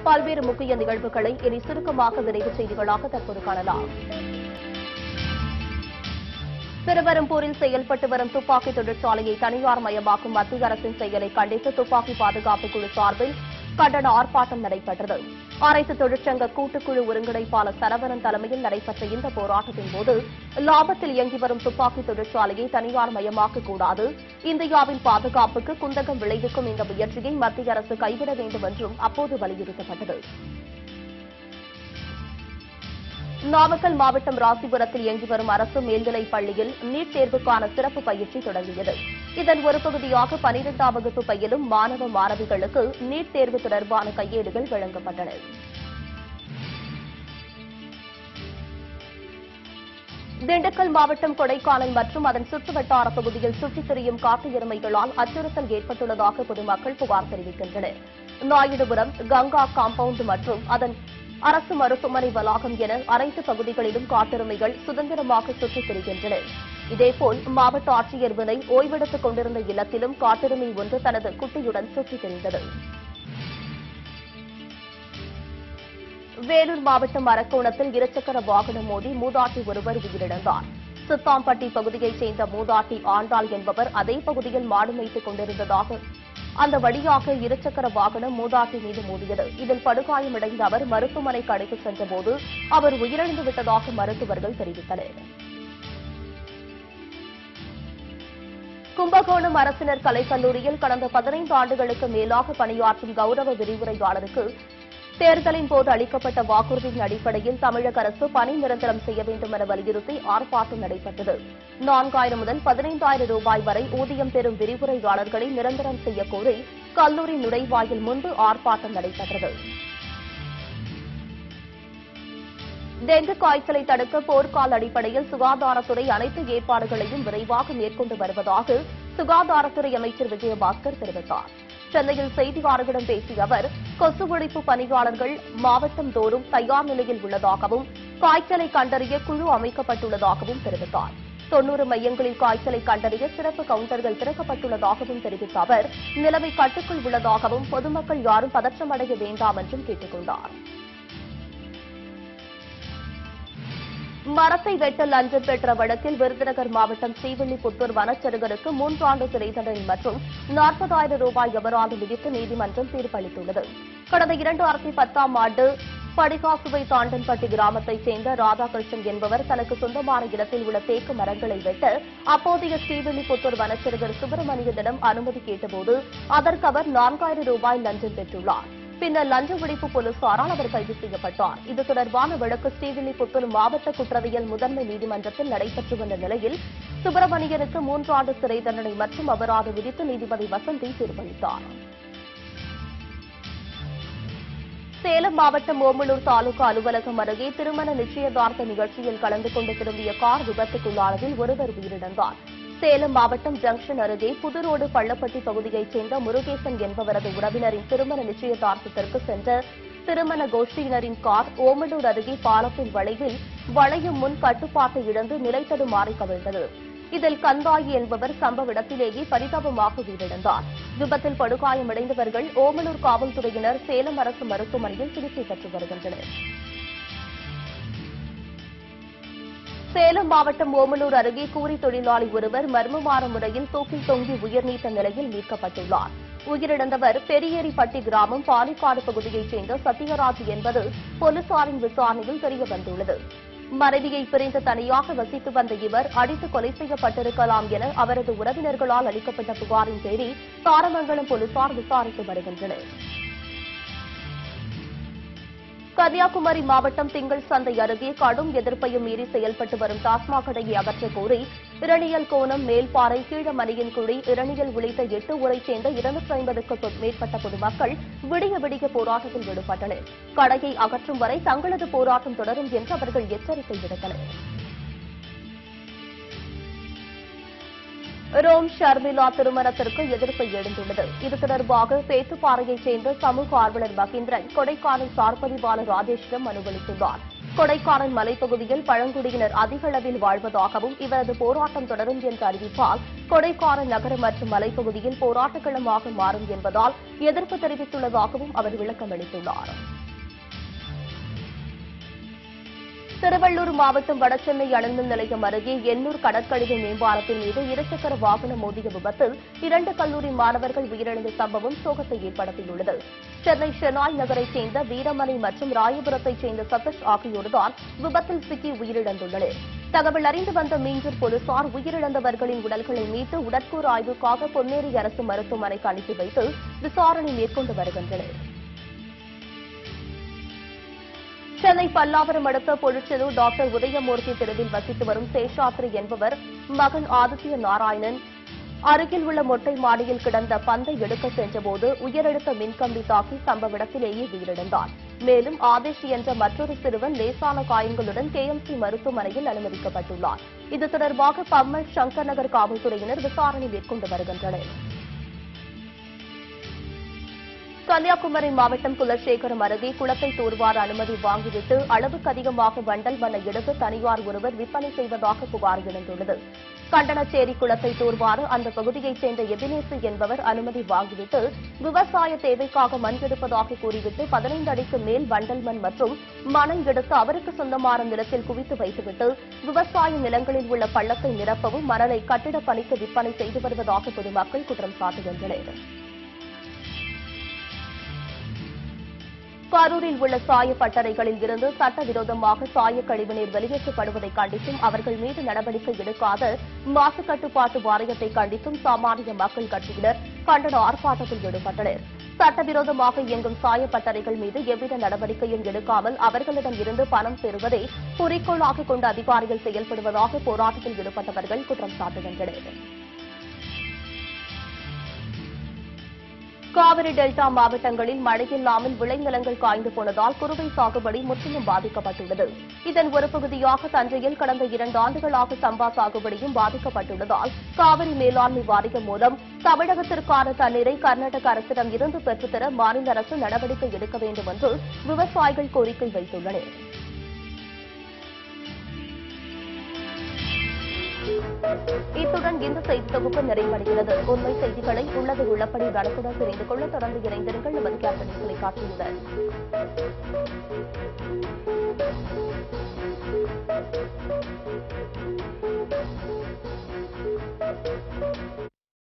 பல்வேறு முக்கிய நிகழ்வுகளை இனி சுருக்கமாக விரைவுச் செய்திகளாக தற்போது காணலாம். திருவெரும்பூரில் செயல்பட்டு வரும் துப்பாக்கி தொழிற்சாலையை தனியார் மயமாக்கும் மத்திய அரசின் செயலை கண்டித்து துப்பாக்கி பாதுகாப்பு குழு சார்பில் கண்டன ஆர்ப்பாட்டம் நடைபெற்றது. அனைத்து தொழிற்சங்க கூட்டுக்குழு ஒருங்கிணைப்பாளர் சரவணன் தலைமையில் நடைபெற்ற இந்த போராட்டத்தின் போது லாபத்தில் இயங்கி வரும் துப்பாக்கி தொழிற்சாலையை தனியார் மயமாக்கக் கூடாது, இந்தியாவின் பாதுகாப்புக்கு குந்தகம் விளைவிக்கும் இந்த முயற்சியை மத்திய அரசு கைவிட வேண்டும் என்றும் அப்போது வலியுறுத்தப்பட்டது. நாமக்கல் மாவட்டம் ராசிபுரத்தில் இயங்கி வரும் அரசு மேல்நிலைப் பள்ளியில் நீட் தேர்வுக்கான சிறப்பு பயிற்சி தொடங்கியது. இதன் ஒரு பகுதியாக 12ஆம் வகுப்பு பயிலும் மாணவ மாணவிகளுக்கு நீட் தேர்வு தொடர்பான கையேடுகள் வழங்கப்பட்டன. திண்டுக்கல் மாவட்டம் கொடைக்கானல் மற்றும் அதன் சுற்றுவட்டார பகுதியில் சுற்றித் திரியும் காட்டு எருமைகளால் அச்சுறுத்தல் ஏற்பட்டுள்ளதாக பொதுமக்கள் புகார் தெரிவிக்கின்றனர். நாயுடுபுரம், கங்கா காம்பவுண்ட் மற்றும் அதன் அரசு மருத்துவமனை வளாகம் என அனைத்து பகுதிகளிலும் காட்டெருமைகள் சுதந்திரமாக சுற்றித் திரிகின்றன. இதேபோல் மாவட்ட ஆட்சியர் வினை ஓய்வெடுத்துக் கொண்டிருந்த இல்லத்திலும் காட்டெருமை ஒன்று தனது குட்டியுடன் சுற்றித் திரிந்தது. வேலூர் மாவட்டம் அரக்கோணத்தில் இருசக்கர வாகனம் மோதி மூதாட்டி ஒருவர் உயிரிழந்தார். சித்தாம்பட்டி பகுதியைச் சேர்ந்த மூதாட்டி ஆண்டாள் என்பவர் அதே பகுதியில் மாடு மேய்த்துக் கொண்டிருந்ததாக அந்த வழியாக இருசக்கர வாகனம் மூதாட்டி மீது மோதியது. இதில் படுகாயமடைந்த அவர் மருத்துவமனைக்கு அழைத்துச் சென்றபோது அவர் உயிரிழந்து விட்டதாக மருத்துவர்கள் தெரிவித்தனர். கும்பகோணம் அரசினர் கலைக்கல்லூரியில் கடந்த 15 ஆண்டுகளுக்கு மேலாக பணியாற்றும் கௌரவ விரிவுரையாளருக்கு தேர்தலின் போது அளிக்கப்பட்ட வாக்குறுதியின் அடிப்படையில் தமிழக அரசு பணி நிரந்தரம் செய்ய வேண்டும் என வலியுறுத்தி ஆர்ப்பாட்டம் நடைபெற்றது. 4000 முதல் 15000 ரூபாய் வரை ஊதியம் பெறும் விரிவுரையாளர்களை நிரந்தரம் செய்யக் கோரி கல்லூரி நுழைவாயில் முன்பு ஆர்ப்பாட்டம் நடைபெற்றது. டெங்கு காய்ச்சலை தடுக்க போர்க்கால அடிப்படையில் சுகாதாரத்துறை அனைத்து ஏற்பாடுகளையும் விரைவாக மேற்கொண்டு வருவதாக சுகாதாரத்துறை அமைச்சர் விஜயபாஸ்கர் தெரிவித்தார். சென்னையில் செய்தியாளர்களிடம் பேசிய அவர், கொசு ஒழிப்பு பணியாளர்கள் மாவட்டம் தோறும் தயார் நிலையில் உள்ளதாகவும் காய்ச்சலை கண்டறிய குழு அமைக்கப்பட்டுள்ளதாகவும் தெரிவித்தார். 90 மையங்களில் காய்ச்சலை கண்டறிய சிறப்பு கவுண்டர்கள் திறக்கப்பட்டுள்ளதாகவும் தெரிவித்த அவர், நிலைமை கட்டுக்குள் உள்ளதாகவும் பொதுமக்கள் யாரும் பதற்றமடைய வேண்டாம் என்றும் கேட்டுக் கொண்டார். மரத்தை வெட்ட லஞ்சம் பெற்ற வழக்கில் விருதுநகர் மாவட்டம் ஸ்ரீவில்லிபுத்தூர் வனச்சரகருக்கு 3 ஆண்டு சிறை தண்டனை மற்றும் 40,000 ரூபாய் அபராதம் விதித்து நீதிமன்றம் தீர்ப்பளித்துள்ளது. கடந்த 2010ஆம் ஆண்டு படிகாசுவை தாண்டன்பட்டி கிராமத்தைச் சேர்ந்த ராதாகிருஷ்ணன் என்பவர் தனக்கு சொந்தமான இடத்தில் உள்ள தேக்கு மரங்களை வெட்ட அப்போதைய ஸ்ரீவில்லிபுத்தூர் வனச்சரகர் சுப்பிரமணியனிடம் அனுமதி கேட்டபோது அதற்கு அவர் 4000 ரூபாய் லஞ்சம் பெற்றுள்ளார். பின்னர் லஞ்ச ஒழிப்பு போலீசாரால் அவர் கைது செய்யப்பட்டார். இது தொடர்பான வழக்கு ஸ்ரீவில்லிபுத்தூர் மாவட்ட குற்றவியல் முதன்மை நீதிமன்றத்தில் நடைபெற்று வந்த நிலையில் சுப்பிரமணியனுக்கு 3 ஆண்டு சிறை தண்டனை மற்றும் அபராதம் விதித்து நீதிபதி வசந்தி தீர்ப்பளித்தார். சேலம் மாவட்டம் ஓமலூர் தாலுகா அலுவலகம் அருகே திருமண நிச்சயதார்த்த நிகழ்ச்சியில் கலந்து கொண்டு திரும்பிய கார் விபத்துக்குள்ளானதில் ஒருவர் உயிரிழந்தார். சேலம் மாவட்டம் ஜங்ஷன் அருகே புதுரோடு பள்ளப்பட்டி பகுதியைச் சேர்ந்த முருகேசன் என்பவரது உறவினரின் திருமண நிச்சயதார்த்தத்திற்கு சென்ற திருமண கோஷ்டியினரின் கார் ஓமலூர் அருகே பாலத்தின் வளைவில் வளையும் முன் கட்டுப்பாட்டை இழந்து நிலைத்தடுமாறி கவிழ்ந்தது. இதில் கந்தாயி என்பவர் சம்பவ இடத்திலேயே பரிதாபமாக உயிரிழந்தார். விபத்தில் படுகாயமடைந்தவர்கள் ஓமலூர் காவல்துறையினர் சேலம் அரசு மருத்துவமனையில் சிகிச்சை பெற்று வருகின்றனர். சேலம் மாவட்டம் ஓமலூர் அருகே கூலி தொழிலாளி ஒருவர் மர்மமான முறையில் தூக்கில் தொங்கி உயிர்நீத்த நிலையில் மீட்கப்பட்டுள்ளார். உயிரிழந்தவர் பெரியேரிப்பட்டி கிராமம் பாலிக்காடு பகுதியைச் சேர்ந்த சத்யராஜ் என்பது போலீசாரின் விசாரணையில் தெரியவந்துள்ளது. மனைவியை பிரிந்து தனியாக வசித்து வந்த இவர் அடித்து கொலை செய்யப்பட்டிருக்கலாம் என அவரது உறவினர்களால் அளிக்கப்பட்ட புகாரின் பேரில் தாரமங்கலம் போலீசார் விசாரித்து வருகின்றனர். கன்னியாகுமரி மாவட்டம் திங்கள் சந்தை அருகே கடும் எதிர்ப்பையும் மீறி செயல்பட்டு வரும் டாஸ்மாக் கடையை அகற்றக் கோரி இரணியல் கோணம், மேல்பாறை, கீழமணியின் குழி, இரணியல் உள்ளிட்ட 8 ஊரைச் சேர்ந்த 250க்கும் மேற்பட்ட பொதுமக்கள் விடிய விடிய போராட்டத்தில் ஈடுபட்டனர். கடையை அகற்றும் வரை தங்களது போராட்டம் தொடரும் என்று அவர்கள் எச்சரிக்கை விடுத்தனர். ரோம் ஷர்மிளா திருமணத்திற்கு எதிர்ப்பு எழுந்துள்ளது. இது தொடர்பாக பேத்துப்பாறையைச் சேர்ந்த சமூக ஆர்வலர் மகேந்திரன் கொடைக்கானல் சார்பதிவாளர் ராஜேஷிடம் மனு அளித்துள்ளார். கொடைக்கானல் மலைப்பகுதியில் பழங்குடியினர் அதிக அளவில் வாழ்வதாகவும் இவரது போராட்டம் தொடரும் என்ற அறிவிப்பால் கொடைக்கானல் நகர மற்றும் மலைப்பகுதியில் போராட்டக்களமாக மாறும் என்பதால் எதிர்ப்பு தெரிவித்துள்ளதாகவும் அவர் விளக்கம் அளித்துள்ளார். திருவள்ளூர் மாவட்டம் வடசென்னை அனல்மின் நிலையம் அருகே எண்ணூர் கடற்கழிவு மேம்பாலத்தின் மீது இருசக்கர வாகனம் மோதிய விபத்தில் 2 கல்லூரி மாணவர்கள் உயிரிழந்த சம்பவம் சோகத்தை ஏற்படுத்தியுள்ளது. சென்னை ஷெனாய் நகரைச் சேர்ந்த வீரமணி மற்றும் ராயபுரத்தைச் சேர்ந்த சதீஷ் ஆகியோர்தான் விபத்தில் சிக்கி உயிரிழந்துள்ளனர். தகவல் அறிந்து வந்த மீஞ்சூர் போலீசார் உயிரிழந்தவர்களின் உடல்களை மீட்டு உடற்கூறு ஆய்வுக்காக பொன்னேரி அரசு மருத்துவமனைக்கு அனுப்பி வைத்து விசாரணை மேற்கொண்டு வருகின்றனர். சென்னை பல்லாவரம் அடுத்த பொழிச்சலூர் டாக்டர் உதயமூர்த்தி தெருவில் வசித்து வரும் சேஷாத்ரி என்பவர் மகன் ஆதித்ய நாராயணன் அருகில் உள்ள மொட்டை மாடியில் கிடந்த பந்தை எடுக்க சென்றபோது உயரழுத்த மின்கம்பி தாக்கி சம்பவ இடத்திலேயே உயிரிழந்தார். மேலும் ஆதேஷ் என்ற மற்றொரு சிறுவன் லேசான காயங்களுடன் KMC மருத்துவமனையில் அனுமதிக்கப்பட்டுள்ளார். இது தொடர்பாக பம்மல் சங்கர் நகர் காவல்துறையினர் விசாரணை மேற்கொண்டு வருகின்றனர். கன்னியாகுமரி மாவட்டம் குலசேகரம் அருகே குளத்தை தூர்வார அனுமதி வாங்கிவிட்டு அளவுக்கு அதிகமாக வண்டல் மண்ணை எடுத்து தனியார் ஒருவர் விற்பனை செய்வதாக புகார் எழுந்துள்ளது. கண்டனச்சேரி குளத்தை தூர்வார அந்த பகுதியைச் சேர்ந்த எபினேசு என்பவர் அனுமதி வாங்கிவிட்டு விவசாய தேவைக்காக மண் எடுப்பதாக கூறிவிட்டு 15 அடிக்கு மேல் வண்டல் மண் மற்றும் மணல் எடுத்து அவருக்கு சொந்தமான நிலத்தில் குவித்து வைத்துவிட்டு விவசாய நிலங்களில் உள்ள பள்ளத்தை நிரப்பவும் மணலை கட்டிடப் பணிக்கு விற்பனை செய்து வருவதாக பொதுமக்கள் குற்றம் சாட்டுகின்றனர். கரூரில் உள்ள சாய பட்டறைகளில் இருந்து சட்டவிரோதமாக சாய கழிவுநீர் வெளியேற்றப்படுவதை கண்டித்தும் அவர்கள் மீது நடவடிக்கை எடுக்காத மாசு கட்டுப்பாட்டு வாரியத்தை கண்டித்தும் சாமானிய மக்கள் கட்சியினர் கண்டன ஆர்ப்பாட்டத்தில் ஈடுபட்டனர். சட்டவிரோதமாக இயங்கும் சாய பட்டறைகள் மீது எவ்வித நடவடிக்கையும் எடுக்காமல் அவர்களிடம் இருந்து பணம் பெறுவதை குறிக்கோளாக கொண்ட அதிகாரிகள் செயல்படுவதாக போராட்டத்தில் ஈடுபட்டவர்கள் குற்றம் சாட்டுகின்றனர். காவிரி டெல்டா மாவட்டங்களில் மழையில்லாமல் விளைநிலங்கள் காய்ந்து போனதால் குறுவை சாகுபடி முற்றிலும் பாதிக்கப்பட்டுள்ளது. இதன் ஒரு பகுதியாக தஞ்சையில் கடந்த 2 ஆண்டுகளாக சம்பா சாகுபடியும் பாதிக்கப்பட்டுள்ளதால் காவிரி மேலாண்மை வாரியம் மூலம் தமிழகத்திற்கான தண்ணீரை கர்நாடக அரசிடம் இருந்து பெற்றுத்தர மாநில அரசு நடவடிக்கை எடுக்க வேண்டும் என்று விவசாயிகள் கோரிக்கை வைத்துள்ளனர். இத்துடன் இந்த செய்தி தொகுப்பு நிறைவடைகிறது. உண்மை செய்திகளை உள்ளது உள்ளபடி நடத்துடன் தெரிந்து கொள்ள தொடர்ந்து இணைந்திருங்கள். நமது கேப்டன் தொலைக்காட்சியுடன்